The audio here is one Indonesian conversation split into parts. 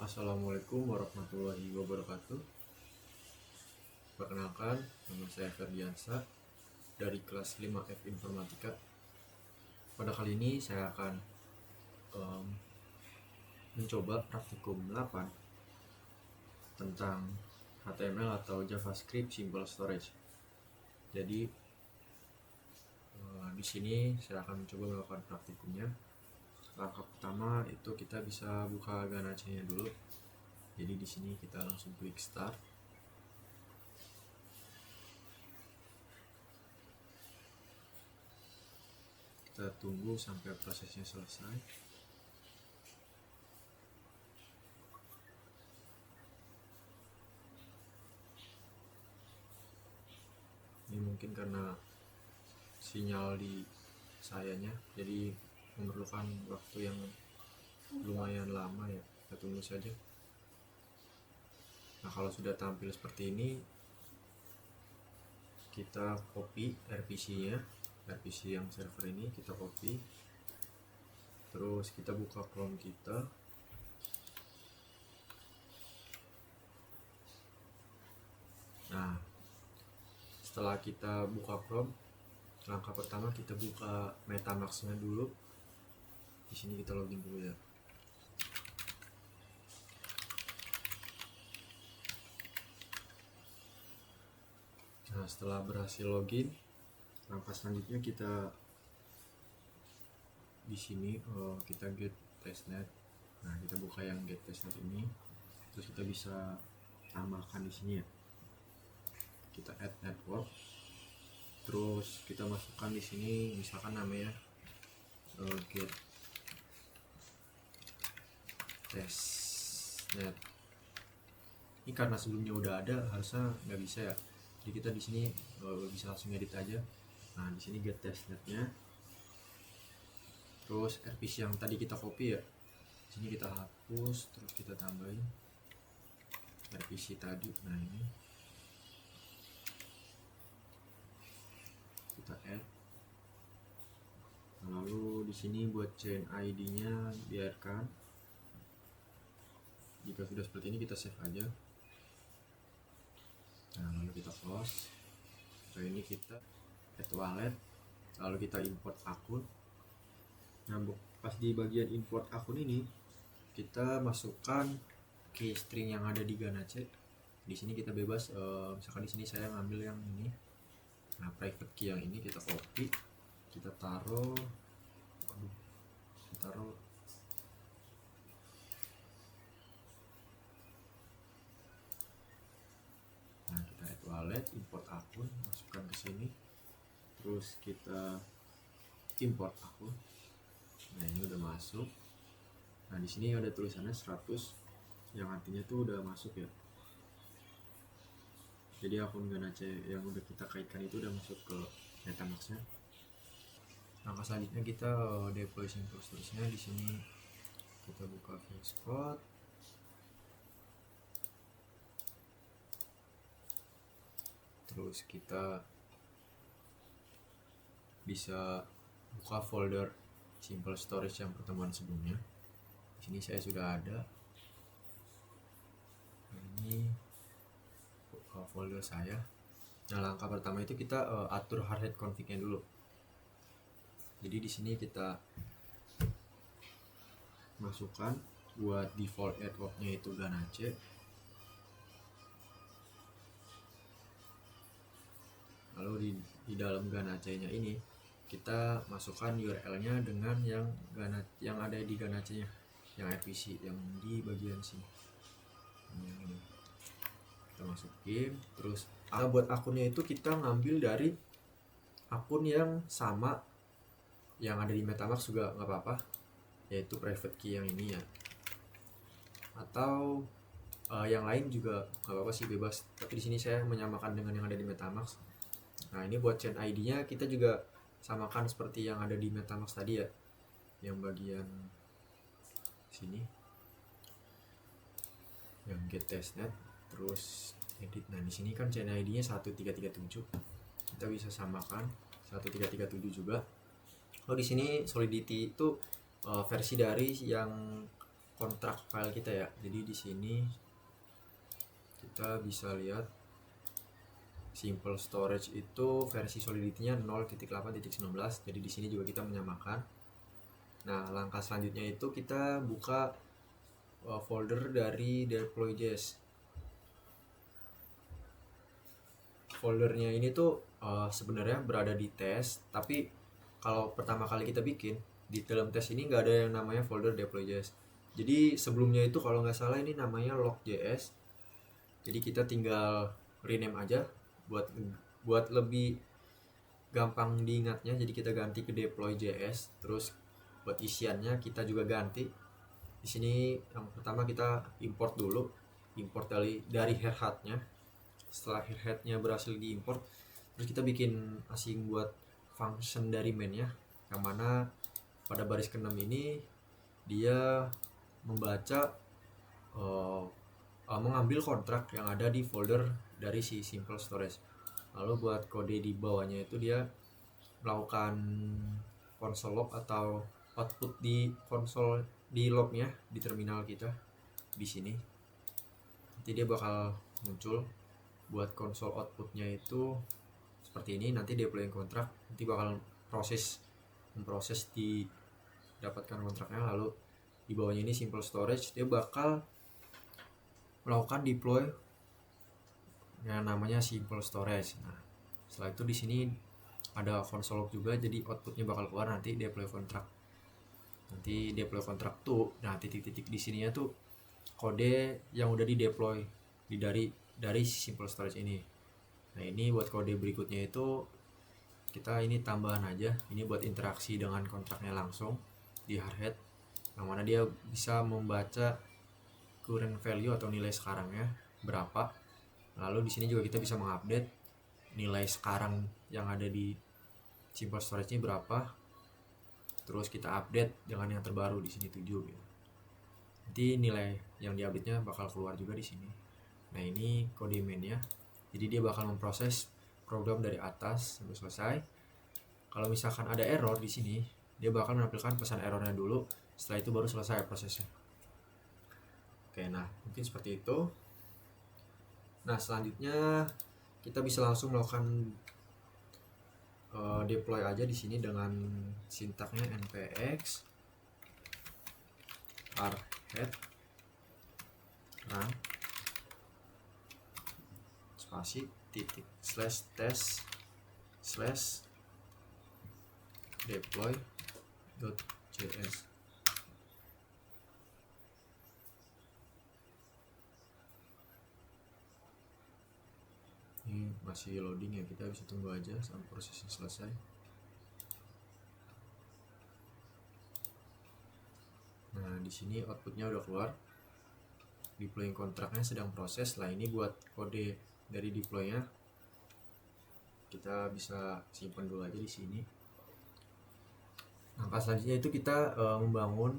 Assalamualaikum warahmatullahi wabarakatuh. Perkenalkan, nama saya Ferdiansa dari kelas 5F Informatika. Pada kali ini saya akan mencoba praktikum 8 tentang HTML atau JavaScript Simple Storage. Jadi di sini saya akan mencoba melakukan praktikumnya. Langkah pertama itu kita bisa buka Ganache-nya dulu. Jadi di sini kita langsung klik start. Kita tunggu sampai prosesnya selesai. Ini mungkin karena sinyal di sayanya, jadi memerlukan waktu yang lumayan lama ya. Kita tunggu saja. Nah, kalau sudah tampil seperti ini, kita copy RPC-nya, RPC yang server ini kita copy. Terus kita buka Chrome kita. Nah, setelah kita buka Chrome, langkah pertama kita buka MetaMask-nya dulu. Di sini kita login dulu ya. Nah, setelah berhasil login, langkah selanjutnya kita di sini kita get testnet. Nah, kita buka yang get testnet ini, terus kita bisa tambahkan di sini ya. Kita add network, terus kita masukkan di sini misalkan namanya get testnet. Ini karena sebelumnya udah ada, harusnya nggak bisa ya. Jadi kita di sini bisa langsung edit aja. Nah, di sini get testnetnya. Terus RPC yang tadi kita copy ya. Di sini kita hapus, terus kita tambahin RPC tadi. Nah, ini kita add. Lalu di sini buat chain ID-nya biarkan. Jika sudah seperti ini kita save aja. Nah, lalu kita close. Setelah ini kita add wallet, lalu kita import akun. Nah, pas di bagian import akun ini kita masukkan key string yang ada di Ganache. Di sini kita bebas, misalkan di sini saya ngambil yang ini. Nah, private key yang ini kita copy, kita taruh nah, kita add wallet, import akun, masukkan ke sini, terus kita import akun. Nah, ini udah masuk. Nah, di sini ada tulisannya 100, yang artinya tuh udah masuk ya. Jadi akun Ganache yang udah kita kaitkan itu udah masuk ke MetaMask-nya. Langkah selanjutnya kita deploy simple storage-nya. Di sini kita buka VS Code. Terus kita bisa buka folder simple storage yang pertemuan sebelumnya. Di sini saya sudah ada. Ini folder saya. Nah, langkah pertama itu kita atur hard hat config-nya dulu. Jadi di sini kita masukkan buat default adwok-nya itu Ganache. Lalu di dalam Ganache-nya ini kita masukkan URL-nya dengan yang ada di Ganache-nya, yang RPC yang di bagian sini. Ini kita masukin, terus buat akunnya itu kita ngambil dari akun yang sama yang ada di MetaMask juga nggak apa-apa, yaitu private key yang ini ya, atau yang lain juga nggak apa-apa sih, bebas. Tapi di sini saya menyamakan dengan yang ada di MetaMask. Nah, ini buat chain ID-nya kita juga samakan seperti yang ada di MetaMask tadi ya, yang bagian sini, yang get testnet, terus edit. Nah, di sini kan chain ID-nya 1337, kita bisa samakan 1337 juga. Oh, di sini Solidity itu versi dari yang kontrak file kita ya. Jadi di sini kita bisa lihat simple storage itu versi solidity-nya 0.8.19. Jadi di sini juga kita menyamakan. Nah, langkah selanjutnya itu kita buka folder dari deploy.js. Foldernya ini tuh sebenarnya berada di tes, tapi kalau pertama kali kita bikin di dalam tes ini nggak ada yang namanya folder deploy.js. Jadi sebelumnya itu kalau nggak salah ini namanya log.js. Jadi kita tinggal rename aja buat lebih gampang diingatnya. Jadi kita ganti ke deploy.js. Terus buat isiannya kita juga ganti. Di sini yang pertama kita import dulu, import dari headhead-nya. Setelah headhead-nya berhasil diimport, terus kita bikin asing buat function dari main-nya, yang mana pada baris ke-6 ini dia membaca mengambil kontrak yang ada di folder dari si simple storage. Lalu buat kode di bawahnya itu dia melakukan console log atau output di konsol di lognya di terminal kita di sini. Nanti dia bakal muncul buat konsol outputnya itu seperti ini. Nanti deploy kontrak, nanti bakal memproses didapatkan kontraknya. Lalu di bawahnya ini simple storage, dia bakal melakukan deploy yang namanya simple storage. Nah, setelah itu di sini ada console log juga, jadi outputnya bakal keluar nanti deploy kontrak. Nanti deploy kontrak tuh, nah titik-titik di sininya tuh kode yang udah di deploy dari simple storage ini. Nah, ini buat kode berikutnya itu kita ini tambahan aja. Ini buat interaksi dengan kontraknya langsung di hardhead, yang mana dia bisa membaca current value atau nilai sekarangnya berapa. Lalu di sini juga kita bisa mengupdate nilai sekarang yang ada di simple storage ini berapa. Terus kita update dengan yang terbaru di sini 7 gitu. Nanti nilai yang diupdate-nya bakal keluar juga di sini. Nah, ini kode main-nya. Jadi dia bakal memproses program dari atas sampai selesai. Kalau misalkan ada error di sini, dia bakal menampilkan pesan errornya dulu. Setelah itu baru selesai prosesnya. Oke, nah mungkin seperti itu. Nah, selanjutnya kita bisa langsung melakukan deploy aja di sini dengan sintaknya npx hardhead run spasi titik slash test slash deploy.js. Ini masih loading ya, kita bisa tunggu aja sampai prosesnya selesai. Nah, di sini outputnya udah keluar. Deploying kontraknya sedang proses. Lah, ini buat kode dari deploynya kita bisa simpan dulu aja di sini. Langkah selanjutnya itu kita membangun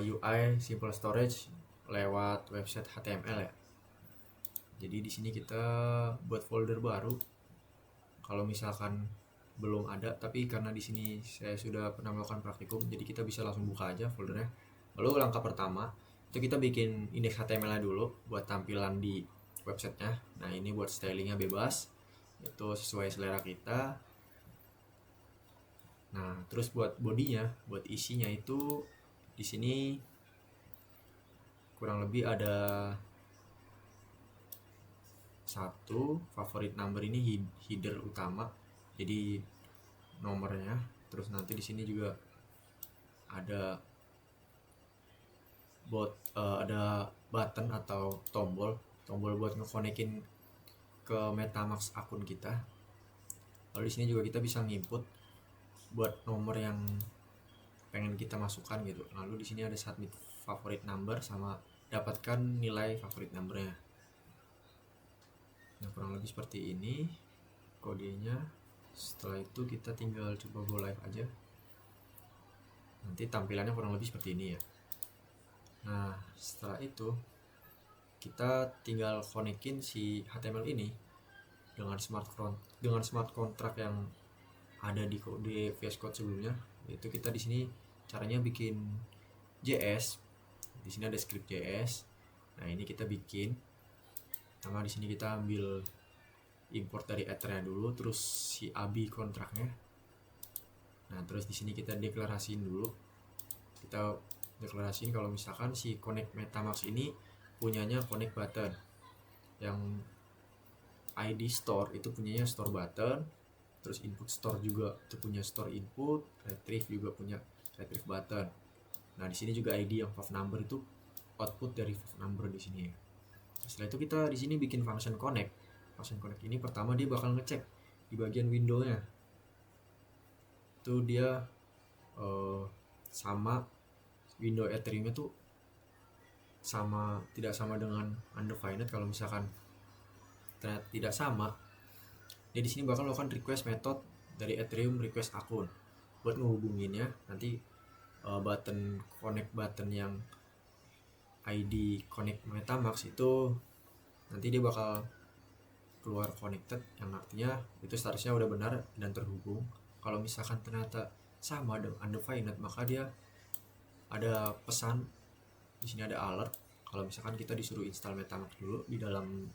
UI simple storage lewat website HTML ya. Jadi di sini kita buat folder baru. Kalau misalkan belum ada, tapi karena di sini saya sudah pernah melakukan praktikum, jadi kita bisa langsung buka aja foldernya. Lalu langkah pertama itu kita bikin indeks HTML-nya dulu buat tampilan di websitenya. Nah, ini buat stylingnya bebas, itu sesuai selera kita. Nah, terus buat bodinya, buat isinya itu di sini kurang lebih ada satu favorit number, ini header utama, jadi nomornya. Terus nanti di sini juga ada ada button atau tombol buat ngekonekin ke MetaMask akun kita. Lalu di sini juga kita bisa nginput buat nomor yang pengen kita masukkan gitu. Lalu di sini ada submit favorite number sama dapatkan nilai favorite numbernya. Nah, kurang lebih seperti ini kodenya. Setelah itu kita tinggal coba go live aja. Nanti tampilannya kurang lebih seperti ini ya. Nah, setelah itu kita tinggal konekin si HTML ini dengan smart contract yang ada di VS Code sebelumnya. Itu kita di sini caranya bikin JS. Di sini ada script.js. Nah, ini kita bikin. Pertama di sini kita ambil import dari Ethernya dulu, terus si ABI kontraknya. Nah, terus di sini kita deklarasiin dulu. Kita deklarasiin kalau misalkan si connect MetaMask ini punyanya connect button. Yang ID store itu punyanya store button, terus input store juga itu punya store input, retrieve juga punya retrieve button. Nah, di sini juga ID yang fav number itu output dari fav number di sini ya. Setelah itu kita di sini bikin function connect. Function connect ini pertama dia bakal ngecek di bagian window-nya. Itu dia sama window Ethereum itu sama tidak sama dengan undefined. Kalau misalkan ternyata tidak sama, dia di sini bakal melakukan request method dari Ethereum request akun buat ngehubunginnya. Nanti button connect button yang ID connect MetaMask itu nanti dia bakal keluar connected, yang artinya itu statusnya udah benar dan terhubung. Kalau misalkan ternyata sama dengan undefined, maka dia ada pesan di sini, ada alert kalau misalkan kita disuruh install MetaMask dulu di dalam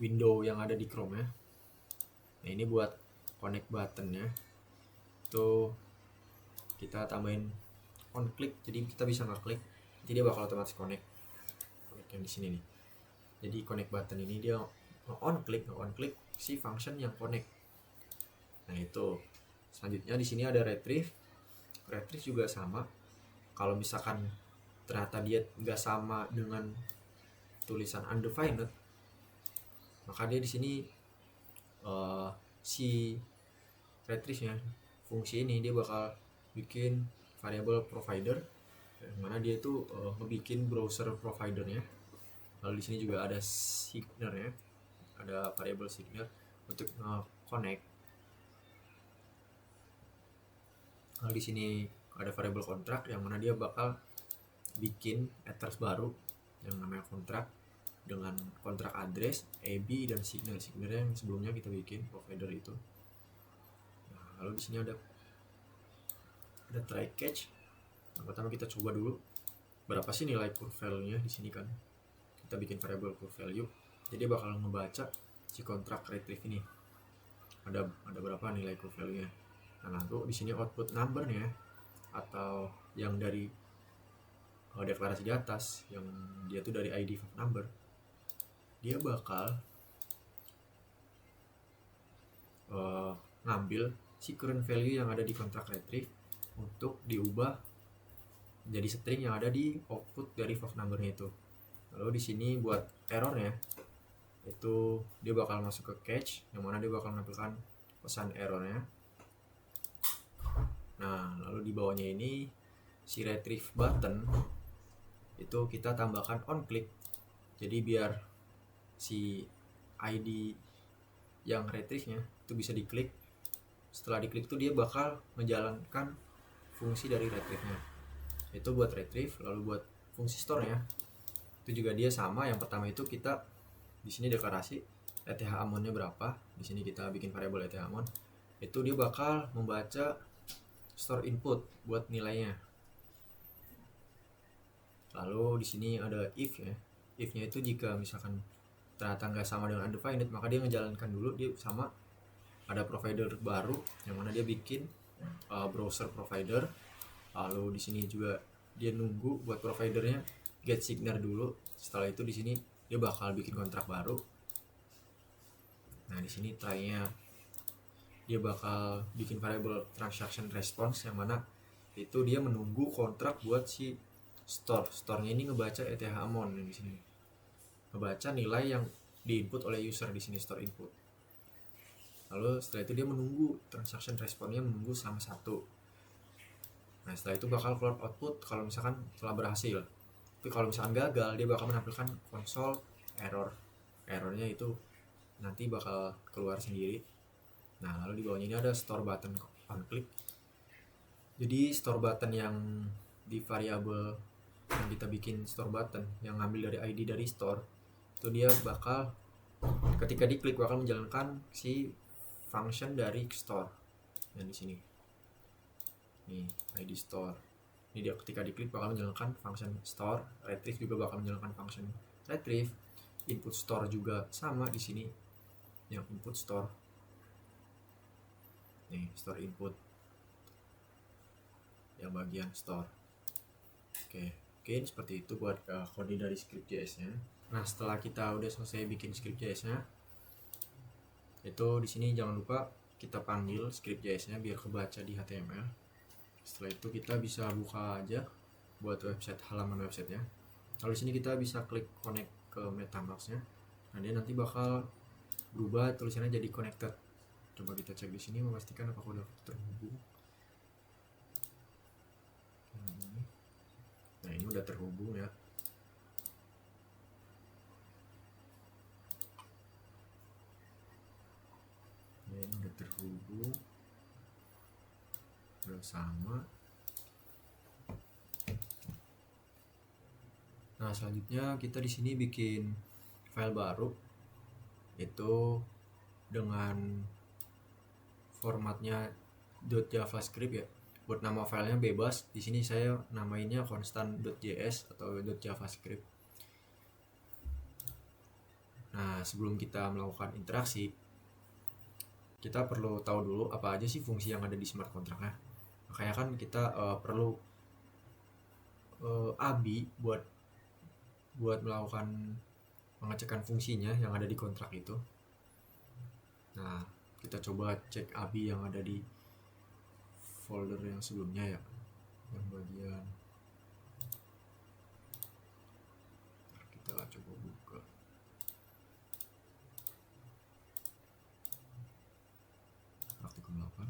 window yang ada di Chrome ya. Nah, ini buat connect buttonnya itu kita tambahin on click, jadi kita bisa ngeklik, jadi dia bakal otomatis connect yang di sini nih. Jadi connect button ini dia on click si function yang connect. Nah, itu selanjutnya di sini ada retrieve juga sama. Kalau misalkan ternyata dia nggak sama dengan tulisan undefined, maka dia di sini si retrieve-nya fungsi ini dia bakal bikin variable provider, yang mana dia itu ngebikin browser providernya. Lalu di sini juga ada signer ya, ada variable signer untuk connect. Lalu di sini ada variable kontrak, yang mana dia bakal bikin address baru yang namanya kontrak dengan kontrak address, AB dan signer yang sebelumnya kita bikin provider itu. Nah, lalu di sini ada try catch. Yang pertama kita coba dulu berapa sih nilai curve value-nya di sini kan. Kita bikin variable curve value. Jadi bakal ngebaca si kontrak retrieve ini. Ada berapa nilai curve value-nya. Nah, lalu di sini output number-nya atau yang dari deklarasi di atas yang dia tuh dari ID fav number, dia bakal ngambil si current value yang ada di kontrak retrieve untuk diubah menjadi string yang ada di output dari fav number-nya itu. Lalu di sini buat errornya itu dia bakal masuk ke cache, yang mana dia bakal menampilkan pesan errornya. Nah, lalu di bawahnya ini si retrieve button itu kita tambahkan on click. Jadi biar si ID yang retrieve-nya itu bisa diklik. Setelah diklik itu dia bakal menjalankan fungsi dari retrieve-nya. Itu buat retrieve. Lalu buat fungsi store-nya itu juga dia sama. Yang pertama itu kita di sini deklarasi ETH amount-nya berapa. Di sini kita bikin variable ETH amount. Itu dia bakal membaca store input buat nilainya. Lalu di sini ada if ya. If-nya itu jika misalkan ternyata nggak sama dengan undefined, maka dia ngejalankan dulu dia sama. Ada provider baru yang mana dia bikin browser provider. Lalu di sini juga dia nunggu buat providernya get signer dulu. Setelah itu di sini dia bakal bikin kontrak baru. Nah, di sini try-nya dia bakal bikin variable transaction response, yang mana itu dia menunggu kontrak buat si store-nya ini ngebaca ETH amount yang di sini. Ngebaca nilai yang diinput oleh user di sini store input. Lalu setelah itu dia menunggu transaction response-nya menunggu sama 1. Nah, setelah itu bakal keluar output kalau misalkan telah berhasil. Tapi kalau misalkan gagal, dia bakal menampilkan console error. Errornya itu nanti bakal keluar sendiri. Nah, lalu di bawahnya ini ada store button on click. Jadi store button yang di variable yang kita bikin store button yang ngambil dari ID dari store, itu dia bakal ketika diklik bakal menjalankan si function dari store yang di sini. Nih, ID store. Ini dia ketika diklik bakal menjalankan function store, retrieve juga bakal menjalankan function retrieve, input store juga sama di sini yang input store. Nih, store input yang bagian store. Oke, seperti itu buat kode dari script.js-nya. Nah, setelah kita udah selesai bikin script.js-nya, itu di sini jangan lupa kita panggil script.js-nya biar kebaca di HTML. Setelah itu kita bisa buka aja buat website, halaman websitenya. Lalu di sini kita bisa klik connect ke MetaMask-nya. Nah, dia nanti bakal berubah tulisannya jadi connected. Coba kita cek di sini memastikan apakah udah terhubung. Nah, ini udah terhubung ya. Ini udah terhubung. Udah sama. Nah, selanjutnya kita di sini bikin file baru, itu dengan formatnya .javascript ya. Buat nama filenya bebas. Di sini saya namainnya constant.js atau .javascript. Nah, sebelum kita melakukan interaksi, kita perlu tahu dulu apa aja sih fungsi yang ada di smart contract-nya. Makanya kan kita perlu ABI buat melakukan pengecekan fungsinya yang ada di kontrak itu. Nah, kita coba cek ABI yang ada di folder yang sebelumnya ya, yang bagian kita coba buka. Praktikum 8.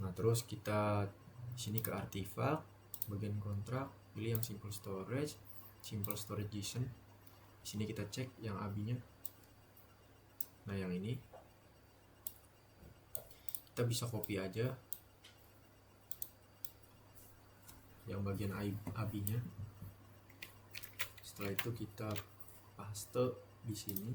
Nah, terus kita sini ke artifak, bagian kontrak, pilih yang simple storage JSON. Di sini kita cek yang ABI-nya. Nah, yang ini kita bisa copy aja yang bagian ABI-nya. Setelah itu kita paste di sini.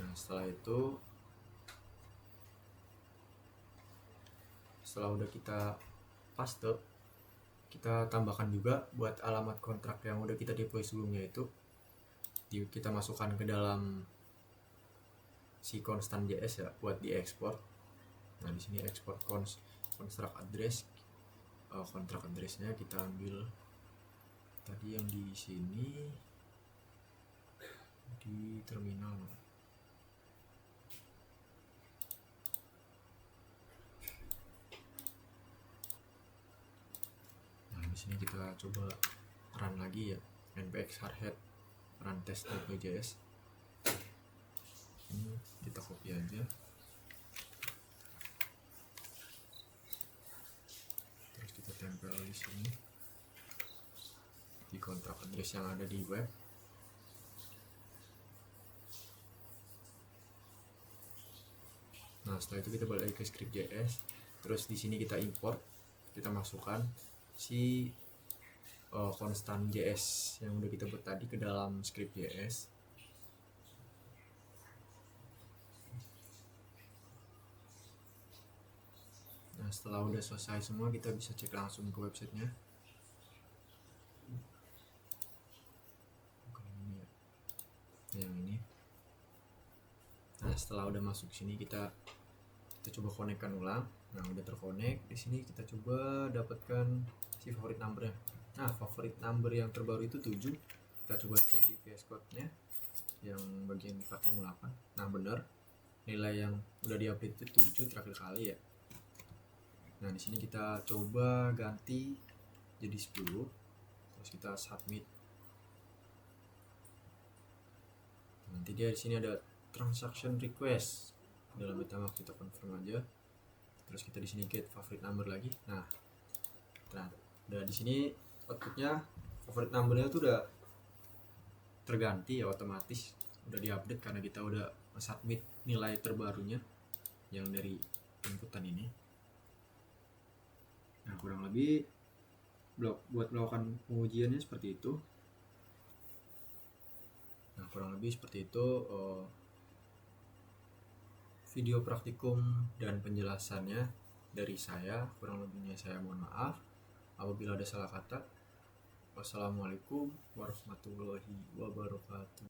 Nah, setelah udah kita paste, kita tambahkan juga buat alamat kontrak yang udah kita deploy sebelumnya itu, kita masukkan ke dalam si constant.js ya buat diekspor. Nah, di sini ekspor construct address, kontrak addressnya kita ambil tadi yang di sini di terminal. Di sini kita coba run lagi ya, npx hardhat run test.js. Ini kita copy aja, terus kita tempel di sini di kontrak address yang ada di web. Nah, setelah itu kita balik lagi ke script.js, terus di sini kita import, kita masukkan si constant.js yang udah kita buat tadi ke dalam script.js. Nah, setelah udah selesai semua, kita bisa cek langsung ke websitenya. Bukan ini ya, yang ini. Nah, setelah udah masuk sini, kita coba konekkan ulang. Nah, udah terkonek. Di sini kita coba dapatkan si favorit number-nya. Nah, favorit number yang terbaru itu 7. Kita coba cek di VS Code-nya yang bagian praktikum 8. Nah, benar. Nilai yang udah diupdate itu 7 terakhir kali ya. Nah, di sini kita coba ganti jadi 10. Terus kita submit. Nanti dia di sini ada transaction request. Dalam MetaMask kita confirm aja. Terus kita di sini get favorite number lagi. Nah, udah di sini outputnya favorite numbernya tuh udah terganti ya, otomatis udah diupdate karena kita udah submit nilai terbarunya yang dari inputan ini. Nah, kurang lebih buat melakukan pengujiannya seperti itu. Nah, kurang lebih seperti itu video praktikum dan penjelasannya dari saya. Kurang lebihnya saya mohon maaf apabila ada salah kata. Wassalamualaikum warahmatullahi wabarakatuh.